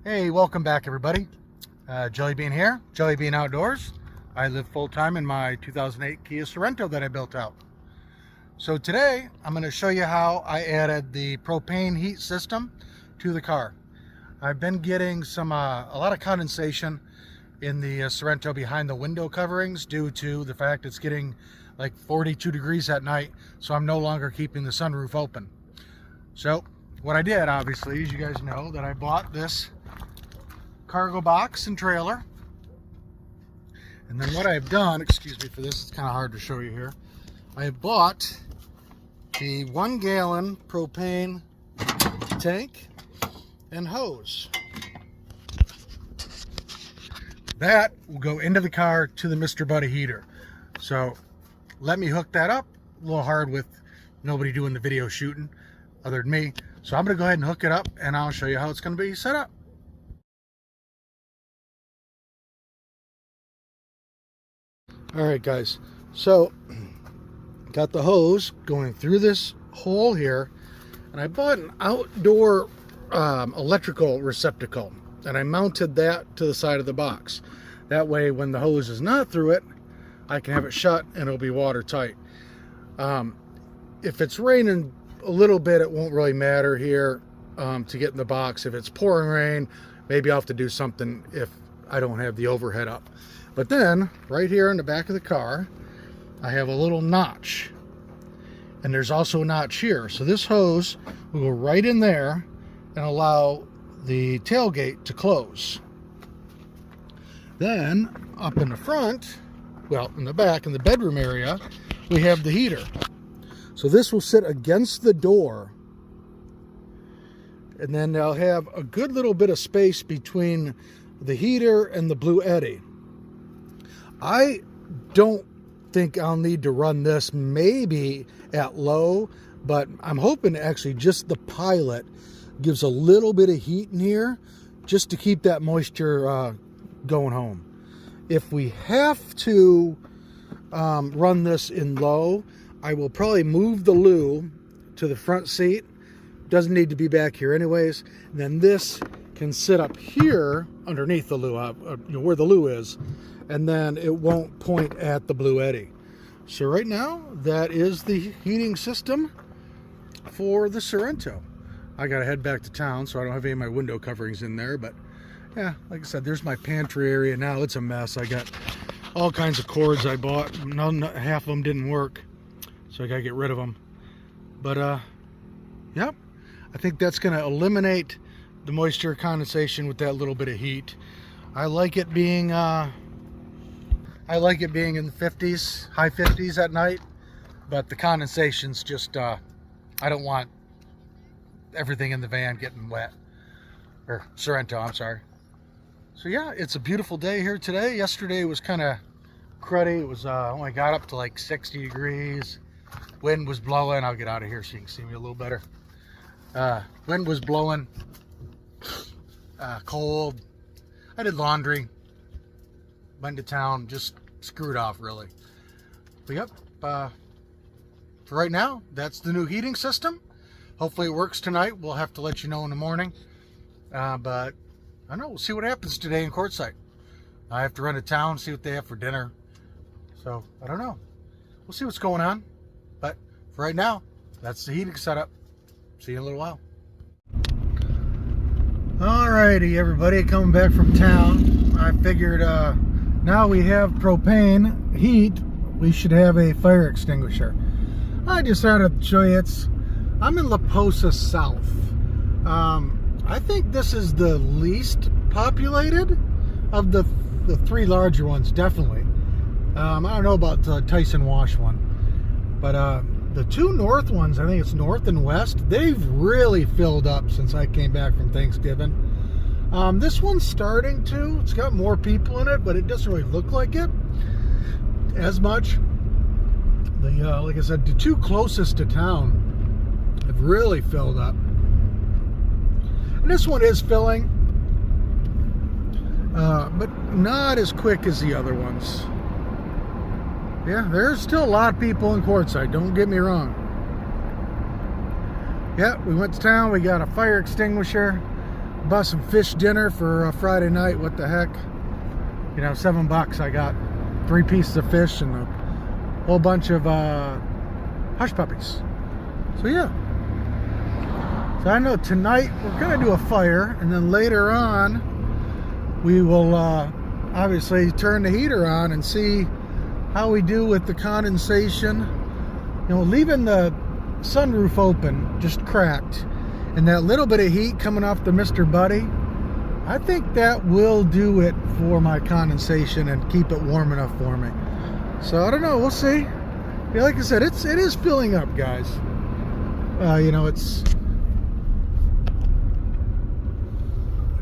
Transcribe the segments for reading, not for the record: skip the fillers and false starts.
Hey, welcome back everybody. Jellybean here, Jellybean Outdoors. I live full-time in my 2008 Kia Sorento that I built out. So today I'm going to show you how I added the propane heat system to the car. I've been getting a lot of condensation in the Sorento behind the window coverings due to the fact it's getting like 42 degrees at night, so I'm no longer keeping the sunroof open. So what I did, obviously, as you guys know, that I bought this cargo box and trailer, and then what I've done, excuse me for this, it's kind of hard to show you here, I have bought the 1 gallon propane tank and hose. That will go into the car to the Mr. Buddy heater. So let me hook that up. A little hard with nobody doing the video shooting other than me, so I'm going to go ahead and hook it up and I'll show you how it's going to be set up. Alright guys, so got the hose going through this hole here, and I bought an outdoor electrical receptacle, and I mounted that to the side of the box. That way when the hose is not through it, I can have it shut and it'll be watertight. If it's raining a little bit, it won't really matter here to get in the box. If it's pouring rain, maybe I'll have to do something if I don't have the overhead up. But then, right here in the back of the car, I have a little notch. And there's also a notch here. So this hose will go right in there and allow the tailgate to close. Then, up in the front, well, in the back, in the bedroom area, we have the heater. So this will sit against the door. And then they'll have a good little bit of space between the heater and the Blue Eddy. I don't think I'll need to run this maybe at low, but I'm hoping actually just the pilot gives a little bit of heat in here just to keep that moisture going home. If we have to run this in low, I will probably move the loo to the front seat. Doesn't need to be back here anyways. And then this can sit up here underneath the loo, where the loo is, and then it won't point at the Blue Eddy. So right now, that is the heating system for the Sorento. I gotta head back to town, so I don't have any of my window coverings in there, but yeah, like I said, there's my pantry area now. It's a mess. I got all kinds of cords I bought. Half of them didn't work, so I gotta get rid of them. But yep, I think that's gonna eliminate the moisture condensation with that little bit of heat. I like it being in the 50s, high 50s at night, but the condensation's just, I don't want everything in the van getting wet, or Sorento, I'm sorry. So yeah, it's a beautiful day here today. Yesterday was kind of cruddy. It was, only got up to like 60 degrees. Wind was blowing. I'll get out of here so you can see me a little better. Wind was blowing, cold. I did laundry, went to town, just screwed off really. But yep, for right now, that's the new heating system. Hopefully it works tonight. We'll have to let you know in the morning. But I don't know, we'll see what happens today in Quartzsite. I have to run to town, see what they have for dinner. So I don't know. We'll see what's going on. But for right now, that's the heating setup. See you in a little while. Alrighty, everybody, coming back from town. I figured now we have propane heat, we should have a fire extinguisher. I just thought I'd show you. I'm in La Posa South. I think this is the least populated of the three larger ones, definitely. I don't know about the Tyson Wash one, but the two north ones, I think it's north and west, they've really filled up since I came back from Thanksgiving. This one's starting to. It's got more people in it, but it doesn't really look like it as much. Like I said, the two closest to town have really filled up. And this one is filling, but not as quick as the other ones. Yeah, there's still a lot of people in Quartzsite, don't get me wrong. Yeah, we went to town, we got a fire extinguisher. Bought some fish dinner for Friday night. What the heck? You know, $7. I got 3 pieces of fish and a whole bunch of hush puppies. So yeah. So I know tonight we're gonna do a fire, and then later on we will obviously turn the heater on and see how we do with the condensation. You know, leaving the sunroof open, just cracked, and that little bit of heat coming off the Mr. Buddy, I think that will do it for my condensation and keep it warm enough for me. So I don't know, we'll see. Yeah, like I said, it is filling up, guys. You know, it's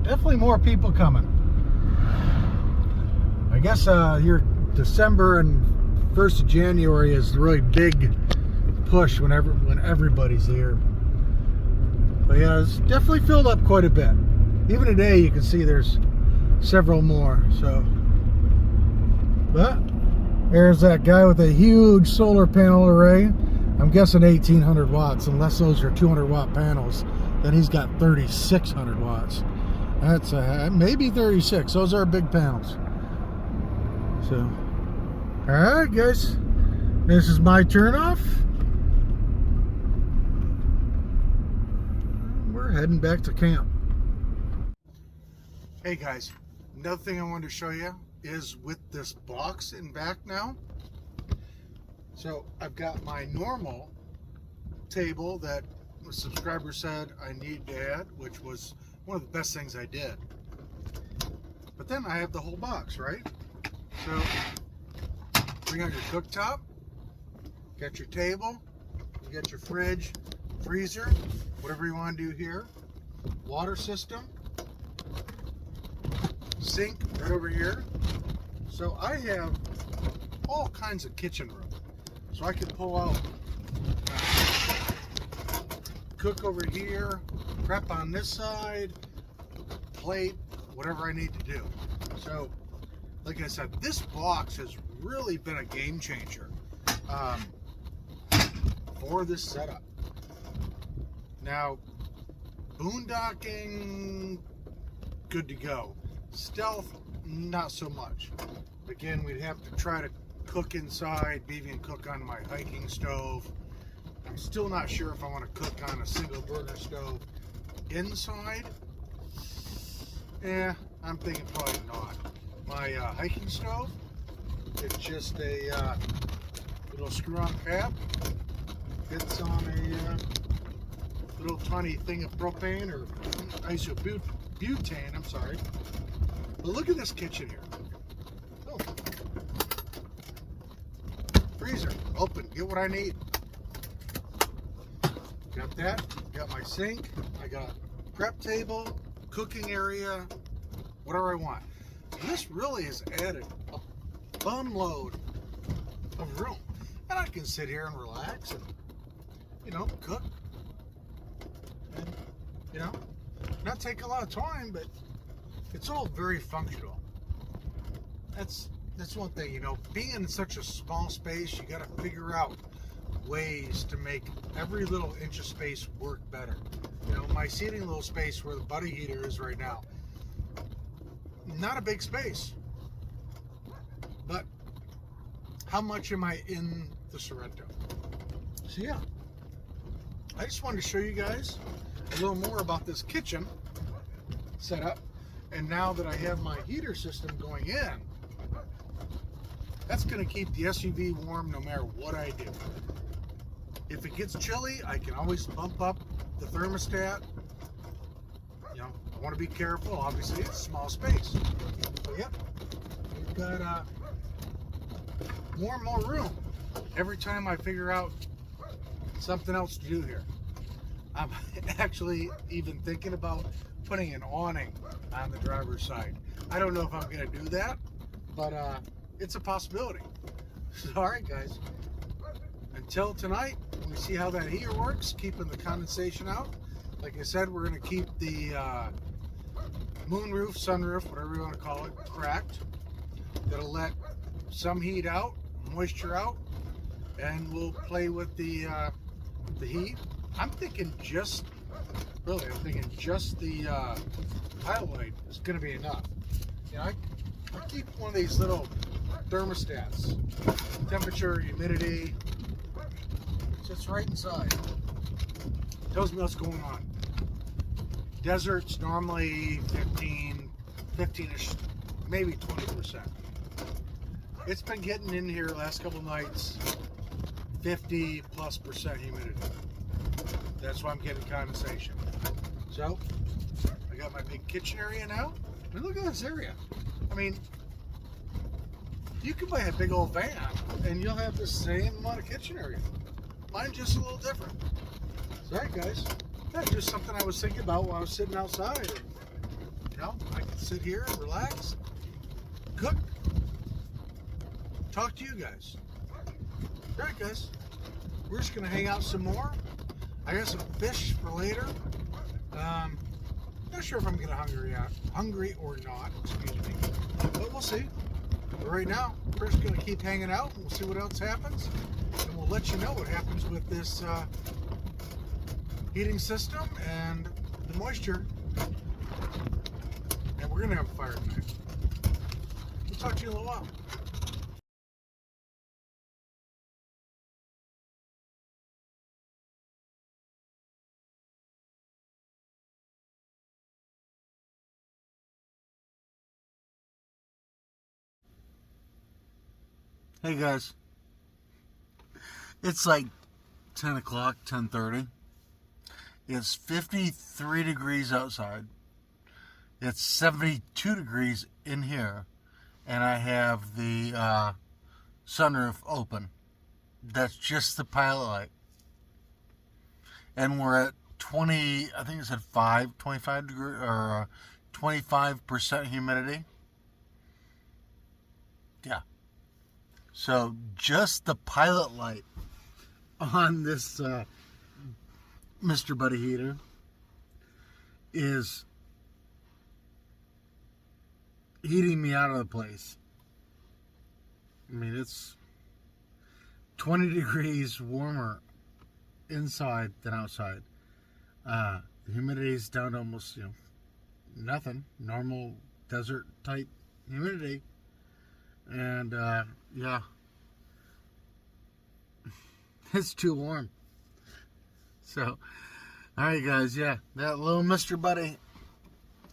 definitely more people coming. I guess your December and 1st of January is the really big push when everybody's here. But yeah, it's definitely filled up quite a bit. Even today you can see there's several more. So, but there's that guy with a huge solar panel array. I'm guessing 1800 watts, unless those are 200 watt panels. Then he's got 3600 watts. That's maybe 36. Those are big panels. So, all right, guys, this is my turn off. We're heading back to camp. Hey guys, another thing I wanted to show you is with this box in back now. So I've got my normal table that a subscriber said I need to add, which was one of the best things I did. But then I have the whole box, right? So bring out your cooktop, got your table, you got your fridge, freezer, whatever you want to do here, water system, sink right over here. So I have all kinds of kitchen room. So I can pull out, cook over here, prep on this side, plate, whatever I need to do. So, like I said, this box has really been a game changer for this setup. Now, boondocking, good to go. Stealth, not so much. Again, we'd have to try to cook inside, maybe even cook on my hiking stove. I'm still not sure if I want to cook on a single burner stove inside. Yeah, I'm thinking probably not. My hiking stove, it's just a little screw-on cap. Fits on a little tiny thing of propane or isobutane, I'm sorry. But look at this kitchen here. Oh. Freezer, open, get what I need. Got that, got my sink, I got prep table, cooking area, whatever I want. This really has added a bum load of room. And I can sit here and relax and, you know, cook. And, you know, not take a lot of time, but it's all very functional. That's one thing, you know, being in such a small space, you got to figure out ways to make every little inch of space work better. You know, my seating little space where the buddy heater is right now, not a big space, but how much am I in the Sorento? So yeah, I just wanted to show you guys a little more about this kitchen setup. And now that I have my heater system going in, that's going to keep the SUV warm no matter what I do. If it gets chilly, I can always bump up the thermostat. You know, I want to be careful. Obviously, it's a small space. So, yep, we've got more and more room every time I figure out something else to do here. I'm actually even thinking about putting an awning on the driver's side. I don't know if I'm going to do that, but it's a possibility. So, all right, guys. Until tonight, when we see how that heater works, keeping the condensation out. Like I said, we're going to keep the moonroof, sunroof, whatever you want to call it, cracked. That'll let some heat out, moisture out, and we'll play with the heat. I'm thinking just Really, I'm thinking just the pilot light is going to be enough. You know, I keep one of these little thermostats, temperature, humidity, sits right inside. Tells me what's going on. Deserts normally 15-ish, maybe 20%. It's been getting in here last couple nights, 50+% humidity. That's why I'm getting condensation. So, I got my big kitchen area now. I mean, look at this area. I mean, you can buy a big old van and you'll have the same amount of kitchen area. Mine's just a little different. Sorry, guys. That's just something I was thinking about while I was sitting outside. You know, I can sit here and relax, cook, talk to you guys. All right, guys. We're just going to hang out some more. I got some fish for later. Not sure if I'm getting hungry or not, excuse me. But we'll see. But right now, we're just going to keep hanging out and we'll see what else happens. And we'll let you know what happens with this heating system and the moisture. And we're going to have a fire tonight. We'll talk to you in a little while. Hey guys, it's like 10 o'clock, 10:30. It's 53 degrees outside. It's 72 degrees in here. And I have the sunroof open. That's just the pilot light. And we're at 20, I think it said 25 degrees, or 25% humidity. Yeah. So just the pilot light on this Mr. Buddy heater is heating me out of the place. I mean, it's 20 degrees warmer inside than outside. The humidity is down to almost, nothing. Normal desert type humidity. And yeah, it's too warm. So, alright guys, yeah, that little Mr. Buddy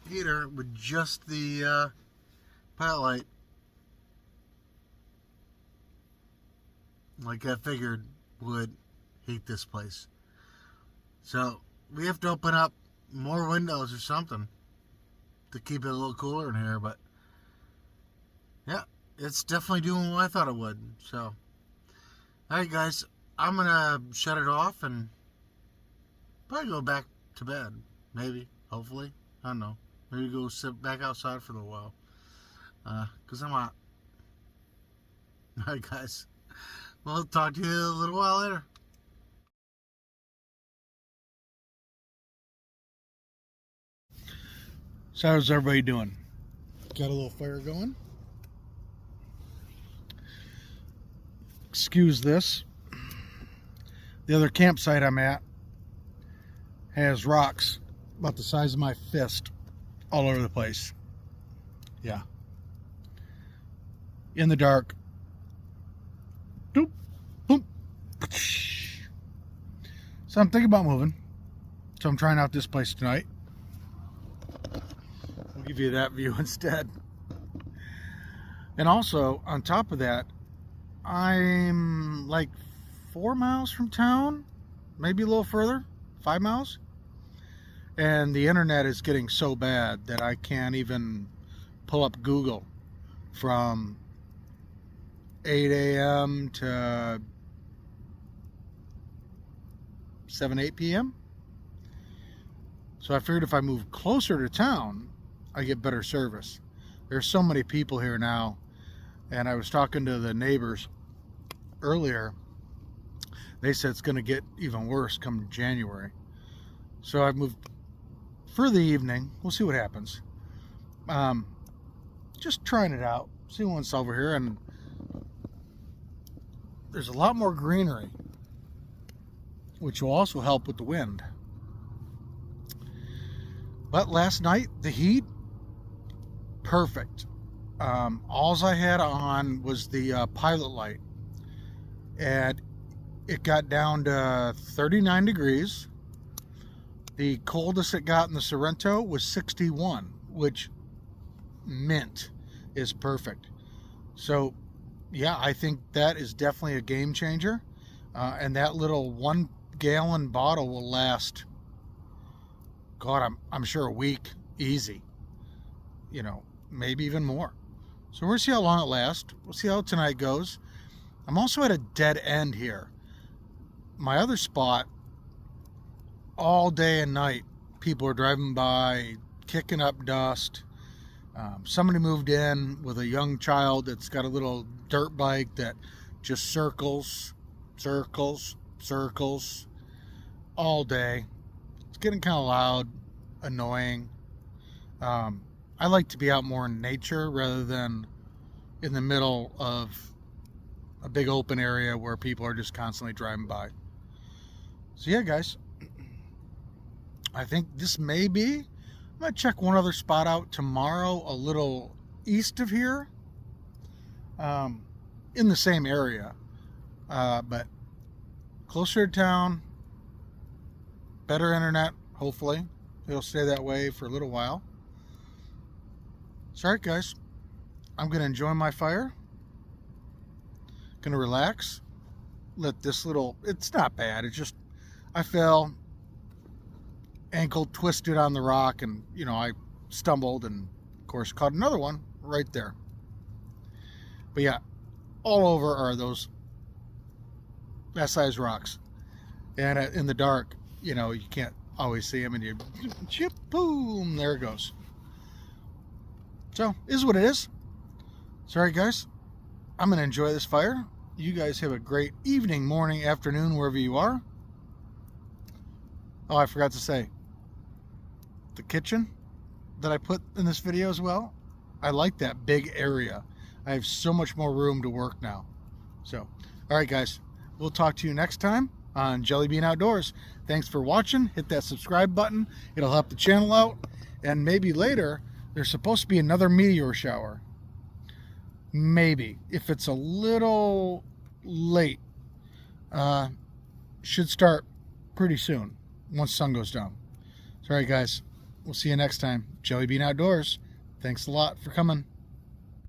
heater with just the pilot light, like I figured, would heat this place. So, we have to open up more windows or something to keep it a little cooler in here, but yeah, it's definitely doing what I thought it would. So, alright guys, I'm gonna shut it off and probably go back to bed. Maybe, hopefully, I don't know. Maybe go sit back outside for a little while, because I'm hot. Alright guys, we'll talk to you a little while later. So how's everybody doing? Got a little fire going? Excuse this. The other campsite I'm at has rocks about the size of my fist all over the place. Yeah. In the dark. Doop, boop. So I'm thinking about moving. So I'm trying out this place tonight. I'll give you that view instead. And also, on top of that, I'm like 4 miles from town, maybe a little further, 5 miles. And the internet is getting so bad that I can't even pull up Google from 8 a.m. to 8 p.m. So I figured if I move closer to town, I get better service. There's so many people here now, and I was talking to the neighbors earlier. They said it's going to get even worse come January. So I've moved for the evening. We'll see what happens. Just trying it out, see what's over here. And there's a lot more greenery, which will also help with the wind. But last night, the heat, perfect. Alls I had on was the pilot light, and it got down to 39 degrees. The coldest it got in the Sorento was 61, which mint is perfect. So yeah, I think that is definitely a game changer. And that little 1 gallon bottle will last, God, I'm sure a week, easy. You know, maybe even more. So we're gonna see how long it lasts. We'll see how tonight goes. I'm also at a dead end here. My other spot, all day and night, people are driving by, kicking up dust. Somebody moved in with a young child that's got a little dirt bike that just circles all day. It's getting kind of loud, annoying. I like to be out more in nature rather than in the middle of a big open area where people are just constantly driving by. So yeah, guys, I think this may be, I'm going to check one other spot out tomorrow a little east of here, in the same area, but closer to town, better internet, hopefully. It'll stay that way for a little while. Sorry, guys. I'm going to enjoy my fire. Going to relax. Let this little, it's not bad. It's just, I fell, ankle twisted on the rock, and, you know, I stumbled and, of course, caught another one right there. But yeah, all over are those that size rocks. And in the dark, you know, you can't always see them, and you chip, boom, there it goes. So, is what it is. Sorry, guys. I'm going to enjoy this fire. You guys have a great evening, morning, afternoon, wherever you are. Oh, I forgot to say, the kitchen that I put in this video as well, I like that big area. I have so much more room to work now. So, all right, guys. We'll talk to you next time on Jelly Bean Outdoors. Thanks for watching. Hit that subscribe button. It'll help the channel out. And maybe later, there's supposed to be another meteor shower. Maybe. If it's a little late. Should start pretty soon once sun goes down. Sorry, guys. We'll see you next time. Jelly Bean Outdoors. Thanks a lot for coming.